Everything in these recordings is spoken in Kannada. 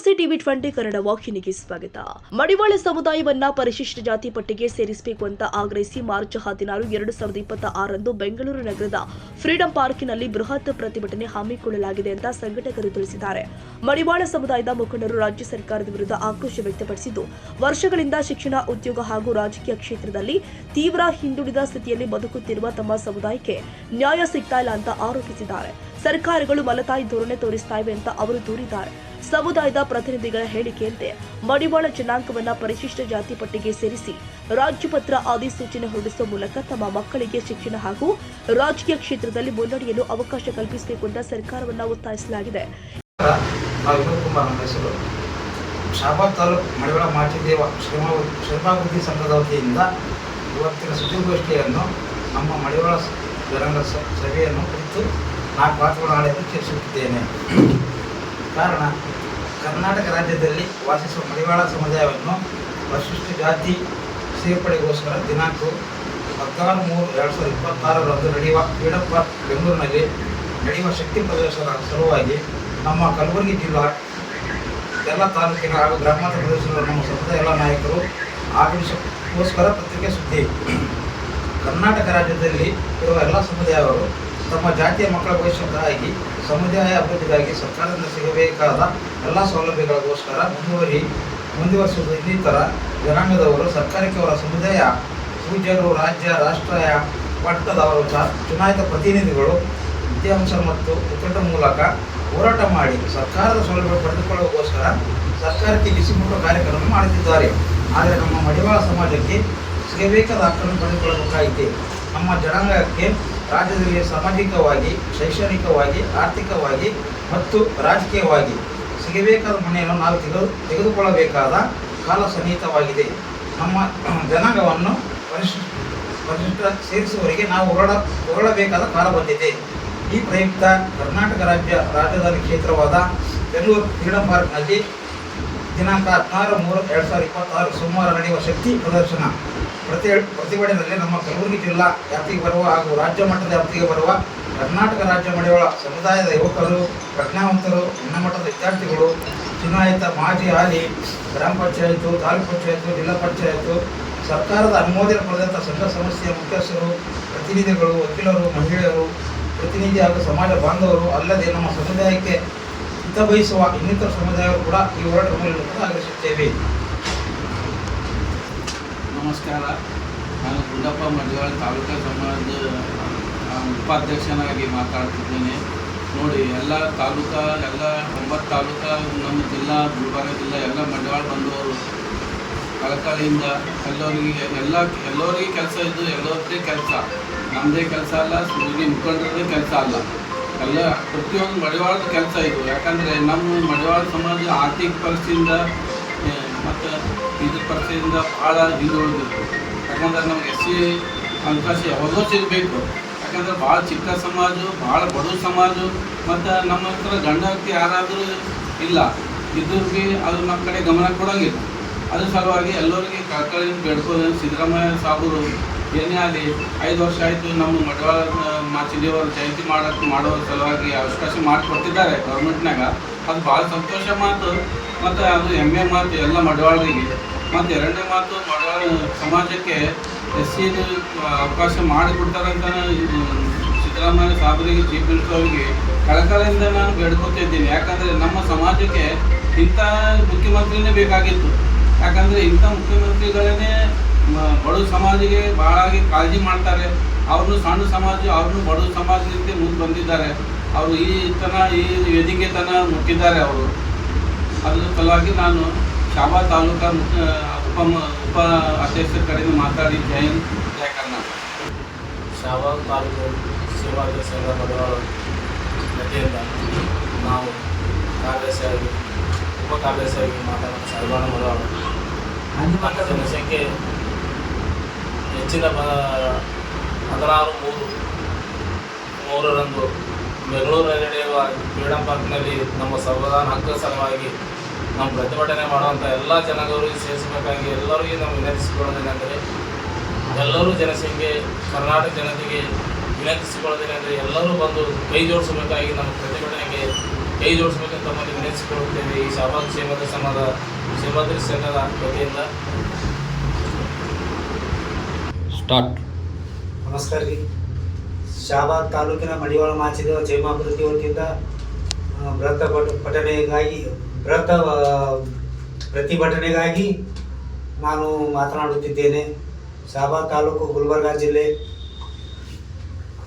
ನಮಸ್ತೆ ಟಿವಿ 20 ಕನ್ನಡ ವಾಹಿನಿಗೆ ಸ್ವಾಗತ. ಮಡಿವಾಳ ಸಮುದಾಯವನ್ನ ಪರಿಶಿಷ್ಟ ಜಾತಿ ಪಟ್ಟಿಗೆ ಸೇರಿಸಬೇಕು ಅಂತ ಆಗ್ರಹಿಸಿ ಮಾರ್ಚ್ 16, 2026ರಂದು ಬೆಂಗಳೂರು ನಗರದ ಫ್ರೀಡಂ ಪಾರ್ಕಿನಲ್ಲಿ ಬೃಹತ್ ಪ್ರತಿಭಟನೆ ಹಮ್ಮಿಕೊಳ್ಳಲಾಗಿದೆ ಅಂತ ಸಂಘಟಕರು ತಿಳಿಸಿದ್ದಾರೆ. ಮಡಿವಾಳ ಸಮುದಾಯದ ಮುಖಂಡರು ರಾಜ್ಯ ಸರ್ಕಾರದ ವಿರುದ್ಧ ಆಕ್ರೋಶ ವ್ಯಕ್ತಪಡಿಸಿದ್ದು, ವರ್ಷಗಳಿಂದ ಶಿಕ್ಷಣ, ಉದ್ಯೋಗ ಹಾಗೂ ರಾಜಕೀಯ ಕ್ಷೇತ್ರದಲ್ಲಿ ತೀವ್ರ ಹಿಂದುಳಿದ ಸ್ಥಿತಿಯಲ್ಲಿ ಬದುಕುತ್ತಿರುವ ತಮ್ಮ ಸಮುದಾಯಕ್ಕೆ ನ್ಯಾಯ ಸಿಗ್ತಾ ಇಲ್ಲ ಅಂತ ಆರೋಪಿಸಿದ್ದಾರೆ. ಸರ್ಕಾರಗಳು ಮಲತಾಯಿ ಧೋರಣೆ ತೋರಿಸ್ತಾ ಇವೆ ಅಂತ ಅವರು ದೂರಿದ್ದಾರೆ. ಸಮುದಾಯದ ಪ್ರತಿನಿಧಿಗಳ ಹೇಳಿಕೆಯಂತೆ ಮಡಿವಾಳ ಜನಾಂಗವನ್ನ ಪರಿಶಿಷ್ಟ ಜಾತಿ ಪಟ್ಟಿಗೆ ಸೇರಿಸಿ ರಾಜ್ಯಪತ್ರ ಅಧಿಸೂಚನೆ ಹೊರಡಿಸುವ ಮೂಲಕ ತಮ್ಮ ಮಕ್ಕಳಿಗೆ ಶಿಕ್ಷಣ ಹಾಗೂ ರಾಜಕೀಯ ಕ್ಷೇತ್ರದಲ್ಲಿ ಮುನ್ನಡೆಯಲು ಅವಕಾಶ ಕಲ್ಪಿಸಬೇಕು ಅಂತ ಸರ್ಕಾರವನ್ನ ಒತ್ತಾಯಿಸಲಾಗಿದೆ. ಶಾಬಾದ್ ತಾಲೂಕು ಮಡಿವಾಳ ಮಾಚಿದೇವ ಶ್ರಮಾಭಿವೃದ್ಧಿ ಸಂಘದ ವತಿಯಿಂದ ಇವತ್ತಿನ ಸುದ್ದಿಗೋಷ್ಠಿಯನ್ನು ನಮ್ಮ ಮಡಿವಾಳ ಜನಾಂಗ ಸಭೆಯನ್ನು ಕುರಿತು 4 ಮಾತುಗಳನ್ನು ಚರ್ಚಿಸುತ್ತಿದ್ದೇನೆ. ಕಾರಣ, ಕರ್ನಾಟಕ ರಾಜ್ಯದಲ್ಲಿ ವಾಸಿಸುವ ಮಡಿವಾಳ ಸಮುದಾಯವನ್ನು ಪರಿಶಿಷ್ಟ ಜಾತಿ ಸೇರ್ಪಡೆಗೋಸ್ಕರ ದಿನಾಂಕ 16/3/2026ರಂದು ನಡೆಯುವ ಫ್ರೀಡಂ ಪಾರ್ಕ್ ಬೆಂಗಳೂರಿನಲ್ಲಿ ನಡೆಯುವ ಶಕ್ತಿ ಪ್ರದರ್ಶನದ ಸಲುವಾಗಿ ನಮ್ಮ ಕಲಬುರಗಿ ಜಿಲ್ಲಾ ಎಲ್ಲ ತಾಲೂಕಿನ ಹಾಗೂ ಗ್ರಾಮಾಂತರ ಪ್ರದೇಶಗಳ ನಮ್ಮ ಸಮುದಾಯ ಎಲ್ಲ ನಾಯಕರು ಆಗಮಿಸೋಸ್ಕರ ಪತ್ರಿಕೆ ಸುದ್ದಿ. ಕರ್ನಾಟಕ ರಾಜ್ಯದಲ್ಲಿ ಇರುವ ಎಲ್ಲ ಸಮುದಾಯವರು ತಮ್ಮ ಜಾತಿಯ ಮಕ್ಕಳ ಭವಿಷ್ಯಕ್ಕಾಗಿ ಸಮುದಾಯ ಅಭಿವೃದ್ಧಿಗಾಗಿ ಸರ್ಕಾರದಿಂದ ಸಿಗಬೇಕಾದ ಎಲ್ಲ ಸೌಲಭ್ಯಗಳಿಗೋಸ್ಕರ ಮುಂದುವರಿಸುವುದು ಇನ್ನಿತರ ಜನಾಂಗದವರು ಸರ್ಕಾರಕ್ಕೆ ಅವರ ಸಮುದಾಯ ಪೂಜ್ಯರು, ರಾಜ್ಯ, ರಾಷ್ಟ್ರೀಯ ಮಟ್ಟದವರು, ಚುನಾಯಿತ ಪ್ರತಿನಿಧಿಗಳು, ವಿದ್ಯಾವಂಶ ಮತ್ತು ಮುಖಂಡರ ಮೂಲಕ ಹೋರಾಟ ಮಾಡಿ ಸರ್ಕಾರದ ಸೌಲಭ್ಯ ಪಡೆದುಕೊಳ್ಳುವಗೋಸ್ಕರ ಸರ್ಕಾರಕ್ಕೆ ಬಿಸಿಮುಟ್ಟು ಕಾರ್ಯಕ್ರಮ ಮಾಡುತ್ತಿದ್ದಾರೆ. ಆದರೆ ನಮ್ಮ ಮಡಿವಾಳ ಸಮಾಜಕ್ಕೆ ಸಿಗಬೇಕಾದ ಹಕ್ಕನ್ನು ಪಡೆದುಕೊಳ್ಳಬೇಕಾಗಿದೆ. ನಮ್ಮ ಜನಾಂಗಕ್ಕೆ ರಾಜ್ಯದಲ್ಲಿ ಸಾಮಾಜಿಕವಾಗಿ, ಶೈಕ್ಷಣಿಕವಾಗಿ, ಆರ್ಥಿಕವಾಗಿ ಮತ್ತು ರಾಜಕೀಯವಾಗಿ ಸಿಗಬೇಕಾದ ಮನೆಯನ್ನು ನಾವು ತೆಗೆದುಕೊಳ್ಳಬೇಕಾದ ಕಾಲ ಸನ್ನಿಹಿತವಾಗಿದೆ. ನಮ್ಮ ಜನಾಂಗವನ್ನು ಪರಿಶಿಷ್ಟ ಸೇರಿಸುವವರಿಗೆ ನಾವು ಹೊರಡಬೇಕಾದ ಕಾಲ ಬಂದಿದೆ. ಈ ಪ್ರಯುಕ್ತ ಕರ್ನಾಟಕ ರಾಜಧಾನಿ ಕ್ಷೇತ್ರವಾದ ಬೆಂಗಳೂರು ಫ್ರೀಡಂ ಪಾರ್ಕ್ನಲ್ಲಿ ದಿನಾಂಕ 16/3/2026 ಸೋಮವಾರ ನಡೆಯುವ ಶಕ್ತಿ ಪ್ರದರ್ಶನ ಪ್ರತಿಭಟನೆಯಲ್ಲಿ ನಮ್ಮ ಕಲಬುರಗಿ ಜಿಲ್ಲಾ ವ್ಯಾಪ್ತಿಗೆ ಬರುವ ಹಾಗೂ ರಾಜ್ಯ ಮಟ್ಟದ ವ್ಯಾಪ್ತಿಗೆ ಬರುವ ಕರ್ನಾಟಕ ರಾಜ್ಯ ಮಡಿವಾಳ ಸಮುದಾಯದ ಯುವಕರು, ಪ್ರಜ್ಞಾವಂತರು, ಉನ್ನಮಟ್ಟದ ವಿದ್ಯಾರ್ಥಿಗಳು, ಚುನಾಯಿತ ಮಾಜಿ, ಹಾಲಿ ಗ್ರಾಮ ಪಂಚಾಯತ್, ತಾಲೂಕು ಪಂಚಾಯತ್, ಜಿಲ್ಲಾ ಪಂಚಾಯತ್, ಸರ್ಕಾರದ ಅನುಮೋದನೆ ಪಡೆದಂಥ ಸಂಘ ಸಂಸ್ಥೆಯ ಮುಖ್ಯಸ್ಥರು, ಪ್ರತಿನಿಧಿಗಳು, ವಕೀಲರು, ಮಹಿಳೆಯರು, ಪ್ರತಿನಿಧಿ ಹಾಗೂ ಸಮಾಜ ಬಾಂಧವರು ಅಲ್ಲದೆ ನಮ್ಮ ಸಮುದಾಯಕ್ಕೆ ಹಿತ ಬಯಸುವ ಇನ್ನಿತರ ಸಮುದಾಯಗಳು ಕೂಡ ಈ ಹೋರಾಟದಲ್ಲಿ ಆಗ್ರಹಿಸುತ್ತೇವೆ. ನಮಸ್ಕಾರ. ನಾನು ಗುಂಡಪ್ಪ ಮಡಿವಾಳ ತಾಲೂಕಾ ಸಮಾಜದ ಉಪಾಧ್ಯಕ್ಷನಾಗಿ ಮಾತಾಡ್ತಿದ್ದೇನೆ. ನೋಡಿ, ಎಲ್ಲ 9 ತಾಲೂಕಾ ನಮ್ಮ ಜಿಲ್ಲಾ ಗುಲ್ಬರ್ಗ ಜಿಲ್ಲಾ ಎಲ್ಲ ಮಡಿವಾಳ ಬಂದವರು ಕಳಕಳಿಯಿಂದ ಎಲ್ಲರಿಗೆ ಕೆಲಸ ಇದ್ದು ಎಲ್ಲರದ್ದೇ ಕೆಲಸ, ನಮ್ಮದೇ ಕೆಲಸ ಅಲ್ಲ, ಮುಖಂಡರದೇ ಕೆಲಸ ಅಲ್ಲ, ಎಲ್ಲ ಪ್ರತಿಯೊಂದು ಮಡಿವಾಳದ ಕೆಲಸ ಇದು. ಯಾಕಂದರೆ ನಮ್ಮ ಮಡಿವಾಳ ಸಮಾಜ ಆರ್ಥಿಕ ಪರಿಸ್ಥಿತಿಯಿಂದ ಮತ್ತು ಇದ್ರ ಪರಿಸ್ಥಿತಿಯಿಂದ ಭಾಳ ಹಿಂದುಳಿದಿತ್ತು. ಯಾಕಂದ್ರೆ ನಮ್ಗೆ SC ಅವಕಾಶ ಯಾವಾಗಲೂ ಸಿಗಬೇಕು. ಯಾಕಂದರೆ ಭಾಳ ಚಿಕ್ಕ ಸಮಾಜ, ಭಾಳ ಬಡವ ಸಮಾಜ, ಮತ್ತು ನಮ್ಮ ಹತ್ರ ಗಂಡ ವ್ಯಕ್ತಿ ಯಾರಾದರೂ ಇಲ್ಲ ಇದ್ರೂ ಭೀ ಅದು ನಮ್ಮ ಕಡೆ ಗಮನ ಕೊಡೋಂಗಿಲ್ಲ. ಅದ್ರ ಸಲುವಾಗಿ ಎಲ್ಲರಿಗೆ ಕಳಕಳಿಯಿಂದ ಬೇಡ್ಕೋದು, ಸಿದ್ದರಾಮಯ್ಯ ಸಾಬರು ಏನೇ ಆಗಲಿ 5 ವರ್ಷ ಆಯಿತು ನಮ್ಮ ಮಡಿವಾಳ ಮಾಚಿದೇವರ ಜಯಂತಿ ಮಾಡೋ ಸಲುವಾಗಿ ಅವಕಾಶ ಮಾಡಿಕೊಟ್ಟಿದ್ದಾರೆ ಗೌರ್ಮೆಂಟ್ನಾಗ. ಅದು ಭಾಳ ಸಂತೋಷ ಮಾತು ಮತ್ತು ಅದು ಹೆಮ್ಮೆ ಮಾತು ಎಲ್ಲ ಮಡಿವಾಳರಿಗೆ. ಮತ್ತು 2ನೇ ಮಾತು, ಮಡಿವಾಳ ಸಮಾಜಕ್ಕೆ SC ಅವಕಾಶ ಮಾಡಿಕೊಡ್ತಾರಂತ ಸಿದ್ದರಾಮಯ್ಯ ಸಾಬರಿಗೆ, ಚೀಫ್ ಮಿನಿಸ್ಟರ್ ಅವರಿಗೆ ಕಳಕಳಿಯಿಂದ ನಾನು ಬೇಡ್ಕೊತಿದ್ದೀನಿ. ಯಾಕಂದರೆ ನಮ್ಮ ಸಮಾಜಕ್ಕೆ ಇಂಥ ಮುಖ್ಯಮಂತ್ರಿನೇ ಬೇಕಾಗಿತ್ತು. ಯಾಕಂದರೆ ಇಂಥ ಮುಖ್ಯಮಂತ್ರಿಗಳೇ ಬಡವ ಸಮಾಜಿಗೆ ಭಾಳಾಗಿ ಕಾಳಜಿ ಮಾಡ್ತಾರೆ. ಅವ್ರನ್ನೂ ಸಣ್ಣ ಸಮಾಜ, ಅವ್ರನ್ನೂ ಬಡವ ಸಮಾಜದಿಂದ ಮುಂದೆ ಬಂದಿದ್ದಾರೆ. ಅವರು ಈ ವೇದಿಕೆ ಮುಟ್ಟಿದ್ದಾರೆ ಅವರು. ಅದರ ಸಲುವಾಗಿ ನಾನು ಶಾಬಾದ್ ತಾಲೂಕಾ ಉಪ ಅಧ್ಯಕ್ಷರ ಕಡೆಯಿಂದ ಮಾತಾಡಿ ಜಯ ಕರ್ನಾಟಕ. ಶಾಬಾದ್ ತಾಲೂಕು ಸೇವಾದಳ ಸಂಘ ಮಡಿವಾಳ ವತಿಯಿಂದ ನಾವು ಕಾರ್ಯದರ್ಶಿಯಾಗಿ ಉಪ ಕಾರ್ಯದರ್ಶಿಯಾಗಿ ಮಾತಾಡೋದು ಸಾಹೇಬಾನ ಮಡಿವಾಳ. ನಮ್ಮ ಜನಸಂಖ್ಯೆ ಹೆಚ್ಚಿನ 16/3/2026ರಂದು ಬೆಂಗಳೂರಿನಲ್ಲಿ ನಡೆಯುವ ಫ್ರೀಡಂ ಪಾರ್ಕ್ನಲ್ಲಿ ನಮ್ಮ ಸಂವಿಧಾನ ಹಕ್ಕು ಸಲುವಾಗಿ ನಾವು ಪ್ರತಿಭಟನೆ ಮಾಡುವಂಥ ಎಲ್ಲ ಜನಾಂಗಗಳಿಗೆ ಸೇರಿಸಬೇಕಾಗಿ ಎಲ್ಲರಿಗೂ ನಾವು ವಿನಂತಿಸಿಕೊಳ್ಳೋದೇನೆಂದರೆ, ಎಲ್ಲರೂ ಜನಸಂಖ್ಯೆ ಕರ್ನಾಟಕ ಜನತೆಗೆ ವಿನಂತಿಸಿಕೊಳ್ಳೋದೇನೆಂದರೆ ಎಲ್ಲರೂ ಬಂದು ಕೈ ಜೋಡಿಸಬೇಕಾಗಿ ನಮ್ಮ ಪ್ರತಿಭಟನೆಗೆ ಕೈ ಜೋಡಿಸಬೇಕಂತ ತಮ್ಮಲ್ಲಿ ವಿನಂತಿಸಿಕೊಳ್ಳುತ್ತೇವೆ. ಈ ಶಾಬಾದ್ ಕ್ಷೇಮದ ಕ್ಷೇಮಾದ್ರಿ ಸಂಘದ ವತಿಯಿಂದ ಸ್ಟಾರ್ಟ್. ನಮಸ್ಕಾರ ರೀ. ಶಾಬಾದ್ ತಾಲೂಕಿನ ಮಡಿವಾಳ ಮಾಚಿದೇವ ಕ್ಷೇಮಾಭಿವೃದ್ಧಿ ವತಿಯಿಂದ ಪ್ರತಿಭಟನೆಗಾಗಿ ನಾನು ಮಾತನಾಡುತ್ತಿದ್ದೇನೆ. ಶಾಬಾದ್ ತಾಲೂಕು ಗುಲ್ಬರ್ಗಾ ಜಿಲ್ಲೆ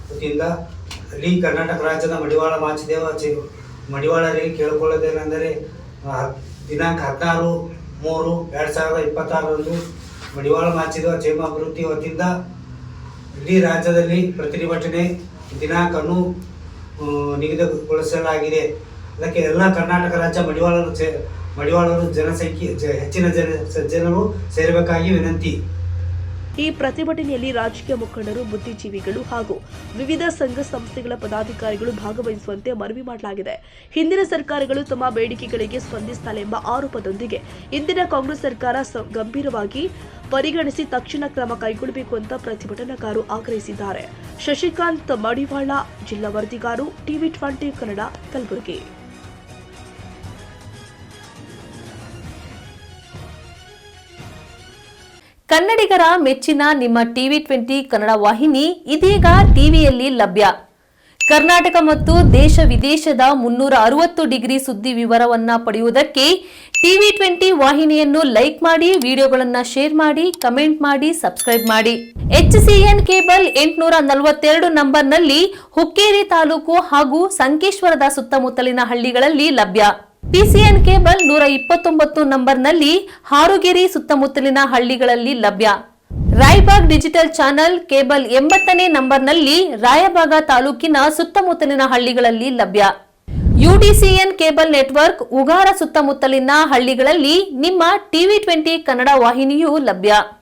ವತಿಯಿಂದ ಅಲ್ಲಿ ಕರ್ನಾಟಕ ರಾಜ್ಯದ ಮಡಿವಾಳ ಮಾಚಿದೇವ ಮಡಿವಾಳರಿಗೆ ಕೇಳಿಕೊಳ್ಳೋದೇನೆಂದರೆ ದಿನಾಂಕ 16/3/2026 ಮಡಿವಾಳ ಮಾಚಿದೇವ ಕ್ಷೇಮಾಭಿವೃದ್ಧಿ ವತಿಯಿಂದ ಇಡೀ ರಾಜ್ಯದಲ್ಲಿ ಪ್ರತಿಭಟನೆ ದಿನಾಂಕವನ್ನು ನಿಗದಿಗೊಳಿಸಲಾಗಿದೆ. ಅದಕ್ಕೆ ಎಲ್ಲ ಕರ್ನಾಟಕ ರಾಜ್ಯ ಮಡಿವಾಳರು ಜನಸಂಖ್ಯೆ ಹೆಚ್ಚಿನ ಜನರು ಸೇರಬೇಕಾಗಿ ವಿನಂತಿ. ಈ ಪ್ರತಿಭಟನೆಯಲ್ಲಿ ರಾಜಕೀಯ ಮುಖಂಡರು, ಬುದ್ಧಿಜೀವಿಗಳು ಹಾಗೂ ವಿವಿಧ ಸಂಘ ಸಂಸ್ಥೆಗಳ ಪದಾಧಿಕಾರಿಗಳು ಭಾಗವಹಿಸುವಂತೆ ಮನವಿ ಮಾಡಲಾಗಿದೆ. ಹಿಂದಿನ ಸರ್ಕಾರಗಳು ತಮ್ಮ ಬೇಡಿಕೆಗಳಿಗೆ ಸ್ಪಂದಿಸಿಲ್ಲ ಎಂಬ ಆರೋಪದೊಂದಿಗೆ ಇಂದಿನ ಕಾಂಗ್ರೆಸ್ ಸರ್ಕಾರ ಗಂಭೀರವಾಗಿ ಪರಿಗಣಿಸಿ ತಕ್ಷಣ ಕ್ರಮ ಕೈಗೊಳ್ಳಬೇಕು ಅಂತ ಪ್ರತಿಭಟನಾಕಾರರು ಆಗ್ರಹಿಸಿದ್ದಾರೆ. ಶಶಿಕಾಂತ್ ಮಡಿವಾಳ, ಜಿಲ್ಲಾ ವರದಿಗಾರು, TV20 ಕನ್ನಡ, ಕಲಬುರಗಿ. ಕನ್ನಡಿಗರ ಮೆಚ್ಚಿನ ನಿಮ್ಮ TV20 ಕನ್ನಡ ವಾಹಿನಿ ಇದೀಗ ಟಿವಿಯಲ್ಲಿ ಲಭ್ಯ. ಕರ್ನಾಟಕ ಮತ್ತು ದೇಶ ವಿದೇಶದ 360 ಡಿಗ್ರಿ ಸುದ್ದಿ ವಿವರವನ್ನ ಪಡೆಯುವುದಕ್ಕೆ TV20 ವಾಹಿನಿಯನ್ನು ಲೈಕ್ ಮಾಡಿ, ವಿಡಿಯೋಗಳನ್ನು ಶೇರ್ ಮಾಡಿ, ಕಮೆಂಟ್ ಮಾಡಿ, ಸಬ್ಸ್ಕ್ರೈಬ್ ಮಾಡಿ. HCN ಕೇಬಲ್ 842 ನಂಬರ್ನಲ್ಲಿ ಹುಕ್ಕೇರಿ ತಾಲೂಕು ಹಾಗೂ ಸಂಕೇಶ್ವರದ ಸುತ್ತಮುತ್ತಲಿನ ಹಳ್ಳಿಗಳಲ್ಲಿ ಲಭ್ಯ. PCN ಕೇಬಲ್ 129 ನಂಬರ್ನಲ್ಲಿ ಹಾರುಗೆರೆ ಸುತ್ತಮುತ್ತಲಿನ ಹಳ್ಳಿಗಳಲ್ಲಿ ಲಭ್ಯ. ರಾಯಬಾಗ್ ಡಿಜಿಟಲ್ ಚಾನೆಲ್ ಕೇಬಲ್ 80ನೇ ನಂಬರ್ನಲ್ಲಿ ರಾಯಬಾಗ ತಾಲೂಕಿನ ಸುತ್ತಮುತ್ತಲಿನ ಹಳ್ಳಿಗಳಲ್ಲಿ ಲಭ್ಯ. UDCN ಕೇಬಲ್ ನೆಟ್ವರ್ಕ್ ಉಗಾರ ಸುತ್ತಮುತ್ತಲಿನ ಹಳ್ಳಿಗಳಲ್ಲಿ ನಿಮ್ಮ TV20 ಕನ್ನಡ ವಾಹಿನಿಯೂ ಲಭ್ಯ.